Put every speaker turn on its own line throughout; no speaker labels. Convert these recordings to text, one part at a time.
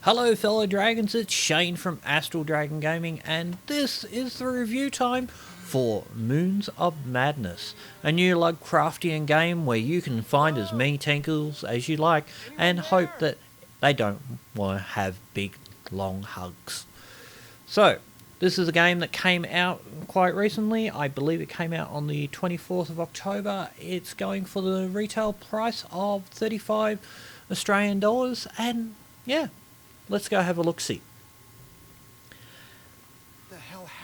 Hello fellow dragons, it's Shane from Astral Dragon Gaming, and this is the review time for Moons of Madness, a new Lovecraftian game where you can find as many tentacles as you like and hope that they don't want to have big long hugs. So, this is a game that came out quite recently. I believe it came out on the 24th of October. It's going for the retail price of 35 Australian dollars, and yeah, let's go have a look-see.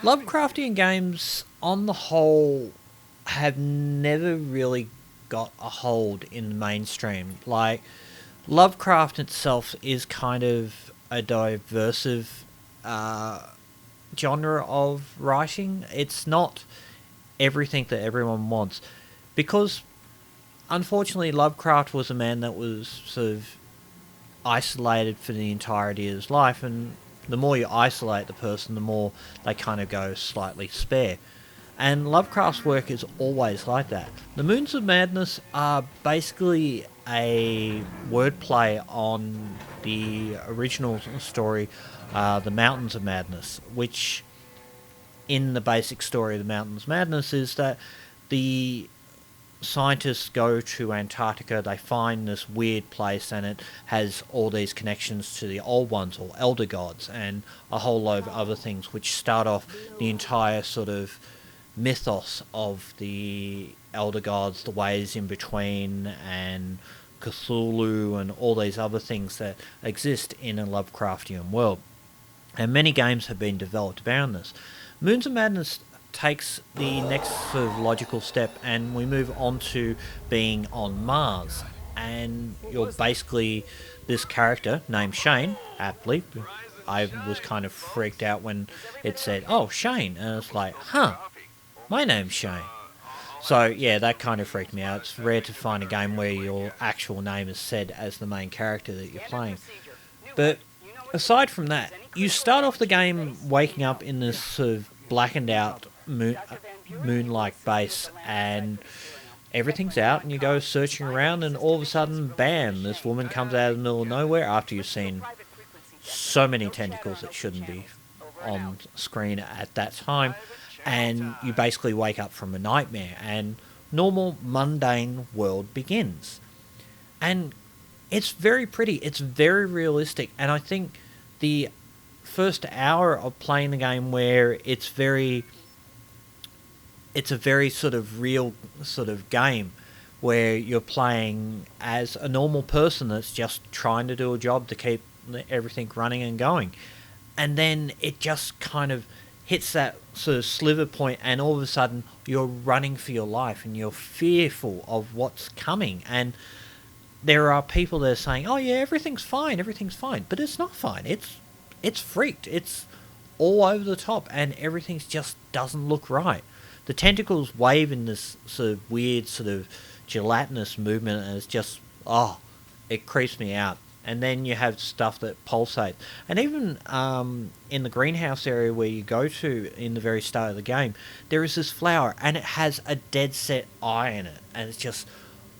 Lovecraftian games, on the whole, have never really got a hold in the mainstream. Like, Lovecraft itself is kind of a diversive genre of writing. It's not everything that everyone wants. Because, unfortunately, Lovecraft was a man that was sort of isolated for the entirety of his life, and the more you isolate the person, the more they kind of go slightly spare. And Lovecraft's work is always like that. The Moons of Madness are basically a wordplay on the original story, The Mountains of Madness, which, in the basic story of The Mountains of Madness, is that the scientists go to Antarctica, they find this weird place, and it has all these connections to the old ones, or elder gods, and a whole load of other things, which start off the entire sort of mythos of the elder gods, the ways in between, and Cthulhu, and all these other things that exist in a Lovecraftian world. And many games have been developed around this. Moons of Madness takes the next sort of logical step, and we move on to being on Mars, and you're basically this character named Shane. Aptly, I was kind of freaked out when it said, "Oh, Shane," and it's like, "Huh, my name's Shane." So yeah, that kind of freaked me out. It's rare to find a game where your actual name is said as the main character that you're playing. But aside from that, you start off the game waking up in this sort of blackened out moon-like base, and everything's out, and you go searching around, and all of a sudden, bam, this woman comes out of the middle of nowhere after you've seen so many tentacles that shouldn't be on screen at that time, and you basically wake up from a nightmare, and normal, mundane world begins. And it's very pretty, it's very realistic, and I think the first hour of playing the game, where it's a very sort of real sort of game where you're playing as a normal person that's just trying to do a job to keep everything running and going, and then it just kind of hits that sort of sliver point, and all of a sudden you're running for your life and you're fearful of what's coming, and there are people that are saying, "Oh yeah, everything's fine, but it's not fine. It's freaked. It's all over the top, and everything just doesn't look right." The tentacles wave in this sort of weird, sort of gelatinous movement, and it's just, it creeps me out. And then you have stuff that pulsates. And even in the greenhouse area where you go to in the very start of the game, there is this flower, and it has a dead set eye in it. And it's just,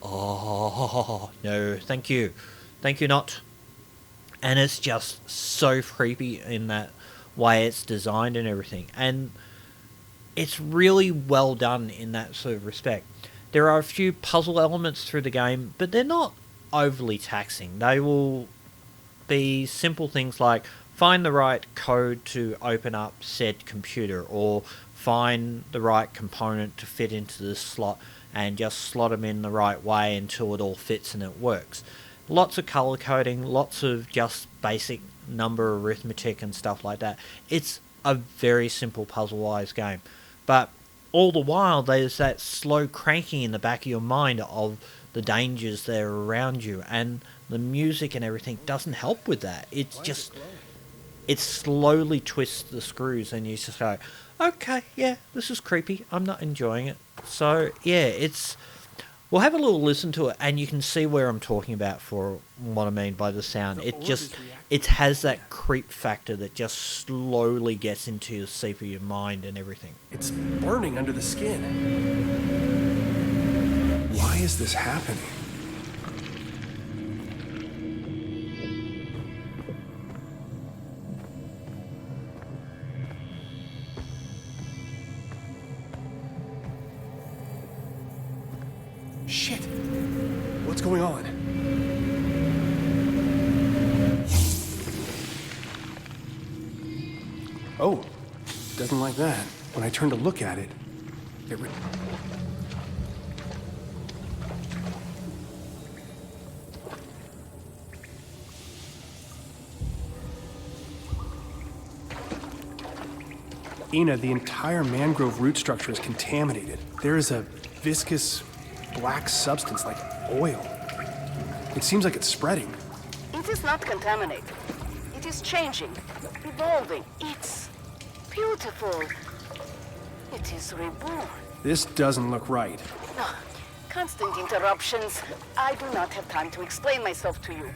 oh, no, thank you. Thank you not. And it's just so creepy in that way it's designed and everything. And it's really well done in that sort of respect. There are a few puzzle elements through the game, but they're not overly taxing. They will be simple things like find the right code to open up said computer, or find the right component to fit into this slot, and just slot them in the right way until it all fits and it works. Lots of color coding, lots of just basic number arithmetic and stuff like that. It's a very simple puzzle-wise game. But all the while, there's that slow cranking in the back of your mind of the dangers that are around you, and the music and everything doesn't help with that. It's just, it slowly twists the screws, and you just go, okay, yeah, this is creepy, I'm not enjoying it. So yeah, we'll have a little listen to it, and you can see where I'm talking about for what I mean by the sound. It has that creep factor that just slowly gets into the seep of your mind and everything.
It's burning under the skin. Why is this happening? Shit! What's going on? Oh, doesn't like that. When I turn to look at it, Ina, the entire mangrove root structure is contaminated. There is a viscous black substance like oil. It seems like it's spreading.
It is not contaminated. It is changing, evolving. It's beautiful. It is reborn.
This doesn't look right.
Constant interruptions. I do not have time to explain myself to you.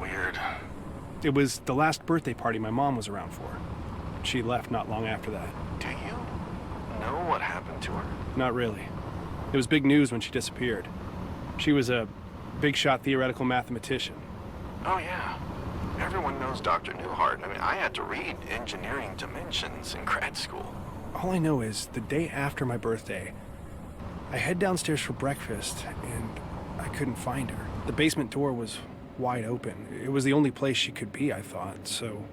Weird. It was the last birthday party my mom was around for. She left not long after that.
Do you know what happened to her?
Not really. It was big news when she disappeared. She was a big-shot theoretical mathematician.
Oh, yeah. Everyone knows Dr. Newhart. I mean, I had to read Engineering Dimensions in grad school.
All I know is the day after my birthday, I head downstairs for breakfast, and I couldn't find her. The basement door was wide open. It was the only place she could be, I thought. So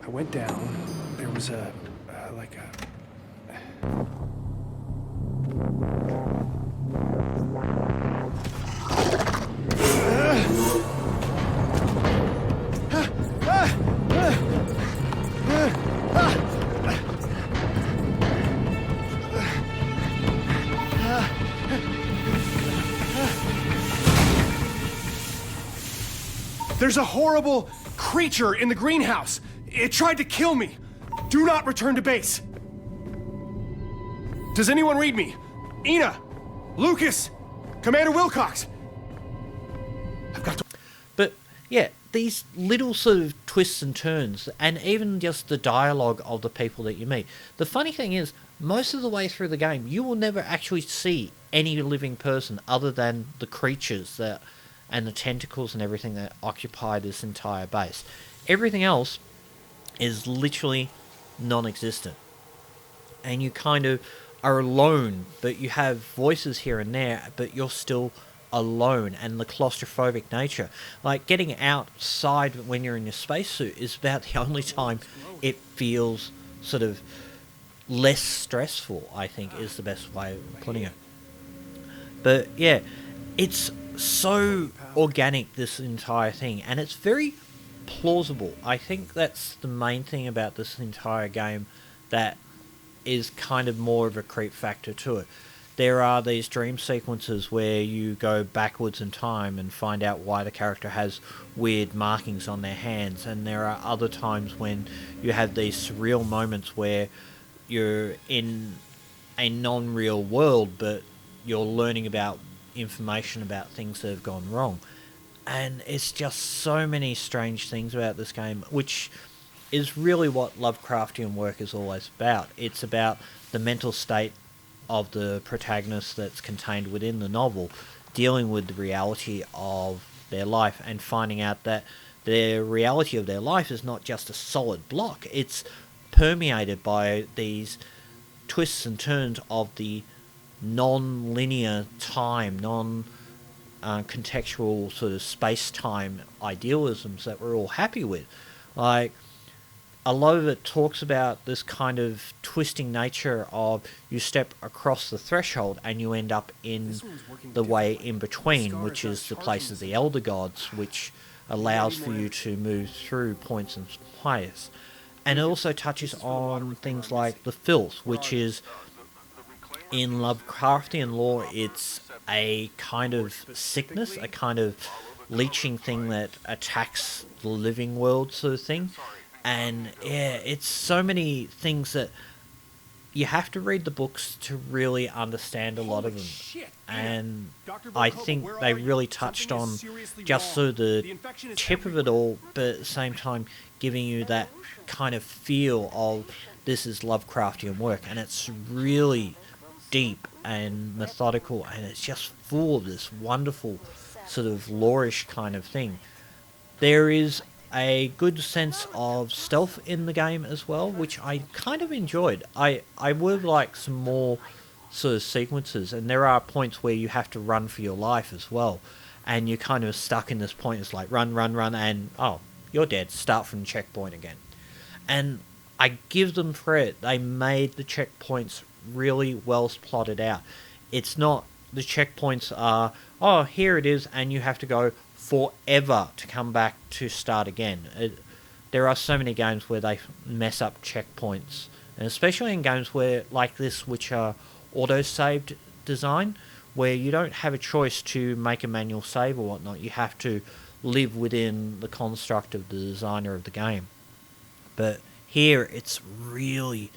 I went down. There was There's a horrible creature in the greenhouse. It tried to kill me. Do not return to base. Does anyone read me? Ina! Lucas! Commander Wilcox! I've got to...
But yeah, these little sort of twists and turns, and even just the dialogue of the people that you meet. The funny thing is, most of the way through the game, you will never actually see any living person other than the creatures that, and the tentacles and everything that occupy this entire base. Everything else is literally non-existent. And you kind of are alone, but you have voices here and there, but you're still alone. And the claustrophobic nature, like getting outside when you're in your spacesuit, is about the only time it feels sort of less stressful, I think, is the best way of putting it. But yeah, it's so organic, this entire thing, and it's very plausible. I think that's the main thing about this entire game that is kind of more of a creep factor to it. There are these dream sequences where you go backwards in time and find out why the character has weird markings on their hands, and there are other times when you have these surreal moments where you're in a non-real world, but you're learning about information about things that have gone wrong. And it's just so many strange things about this game, which is really what Lovecraftian work is always about. It's about the mental state of the protagonist that's contained within the novel, dealing with the reality of their life and finding out that the reality of their life is not just a solid block. It's permeated by these twists and turns of the non-linear time, contextual sort of space-time idealisms that we're all happy with. Like, a lot of it talks about this kind of twisting nature of you step across the threshold and you end up in the way in between, which is the place of the elder gods, which allows for you to move through points and space. And it also touches on things like the filth, which is, in Lovecraftian lore, it's a kind of sickness, a kind of leeching thing that attacks the living world sort of thing. And yeah, it's so many things that you have to read the books to really understand a lot of them. And I think they really touched on just so the tip of it all, but at the same time giving you that kind of feel of this is Lovecraftian work, and it's really deep and methodical, and it's just full of this wonderful sort of lore-ish kind of thing. There is a good sense of stealth in the game as well, which I kind of enjoyed. I would like some more sort of sequences, and there are points where you have to run for your life as well, and you're kind of stuck in this point. It's like run, run, run, and oh, you're dead. Start from checkpoint again. And I give them credit. They made the checkpoints really well plotted out. It's not the checkpoints are, oh, here it is, and you have to go forever to come back to start again. There are so many games where they mess up checkpoints, and especially in games where like this, which are auto-saved design, where you don't have a choice to make a manual save or whatnot. You have to live within the construct of the designer of the game. But here, it's really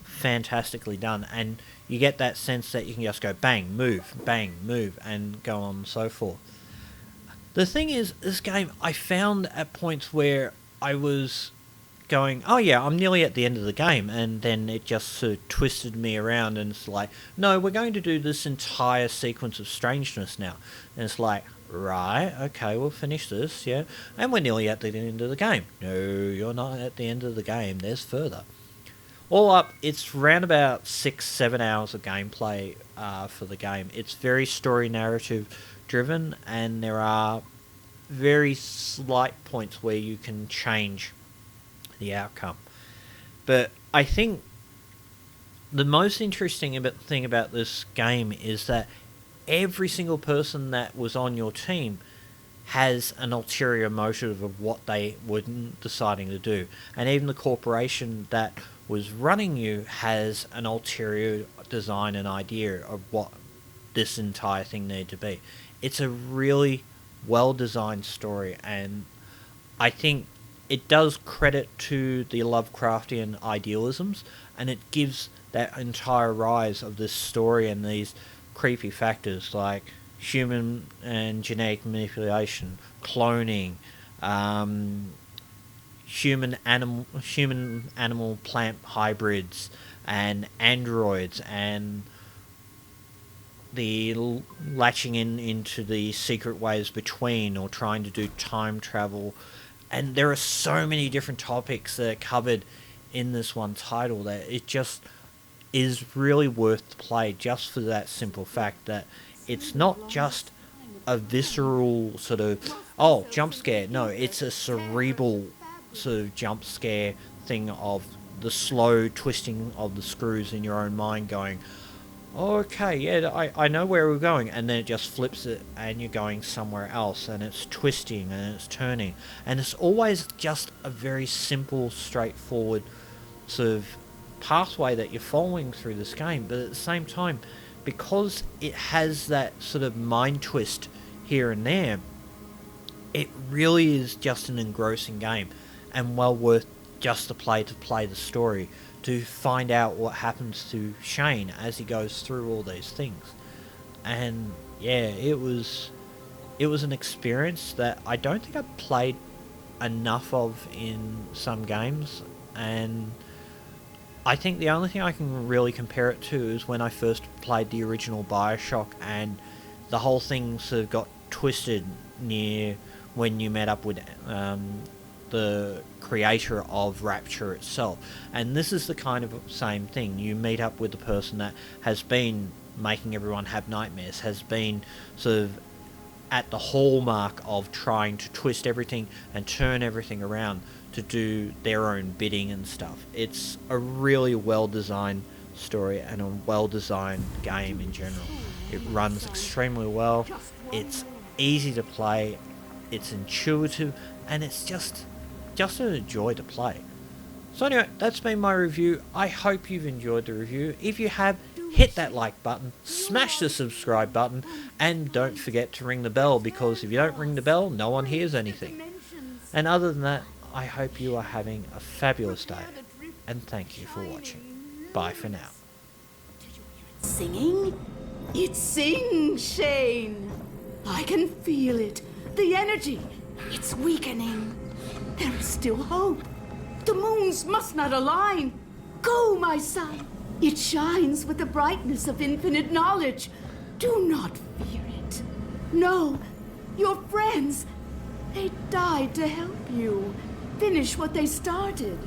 fantastically done, and you get that sense that you can just go bang, move, and go on and so forth. The thing is, this game, I found at points where I was going, oh yeah, I'm nearly at the end of the game, and then it just sort of twisted me around, and it's like, no, we're going to do this entire sequence of strangeness now. And it's like, right, okay, we'll finish this, yeah, and we're nearly at the end of the game. No, you're not at the end of the game, there's further. All up, it's around about 6-7 hours of gameplay for the game. It's very story narrative driven, and there are very slight points where you can change the outcome. But I think the most interesting thing about this game is that every single person that was on your team has an ulterior motive of what they were deciding to do. And even the corporation that was running you has an ulterior design and idea of what this entire thing needed to be. It's a really well-designed story, and I think it does credit to the Lovecraftian idealisms, and it gives that entire rise of this story and these creepy factors like human and genetic manipulation, cloning, human animal plant hybrids, and androids, and the latching into the secret ways between, or trying to do time travel. And there are so many different topics that are covered in this one title that it just is really worth the play, just for that simple fact that it's not just a visceral sort of, oh, jump scare. No, it's a cerebral sort of jump scare thing of the slow twisting of the screws in your own mind going, okay, yeah, I know where we're going, and then it just flips it and you're going somewhere else, and it's twisting and it's turning, and it's always just a very simple, straightforward sort of pathway that you're following through this game. But at the same time, because it has that sort of mind twist here and there, it really is just an engrossing game, and well worth just to play the story, to find out what happens to Shane as he goes through all these things. And yeah, it was an experience that I don't think I've played enough of in some games, and I think the only thing I can really compare it to is when I first played the original BioShock, and the whole thing sort of got twisted near when you met up with the creator of Rapture itself. And this is the kind of same thing. You meet up with the person that has been making everyone have nightmares, has been sort of at the hallmark of trying to twist everything and turn everything around to do their own bidding and stuff. It's a really well-designed story and a well-designed game in general. It runs extremely well, it's easy to play, it's intuitive, and it's just a joy to play. So anyway, that's been my review. I hope you've enjoyed the review. If you have, hit that like button, smash the subscribe button, and don't forget to ring the bell, because if you don't ring the bell, no one hears anything. And other than that, I hope you are having a fabulous day, and thank you for watching. Bye for now.
Singing? It sings, Shane. I can feel it. The energy. It's weakening. There is still hope. The moons must not align. Go, my son. It shines with the brightness of infinite knowledge. Do not fear it. No, your friends, They died to help you finish what they started.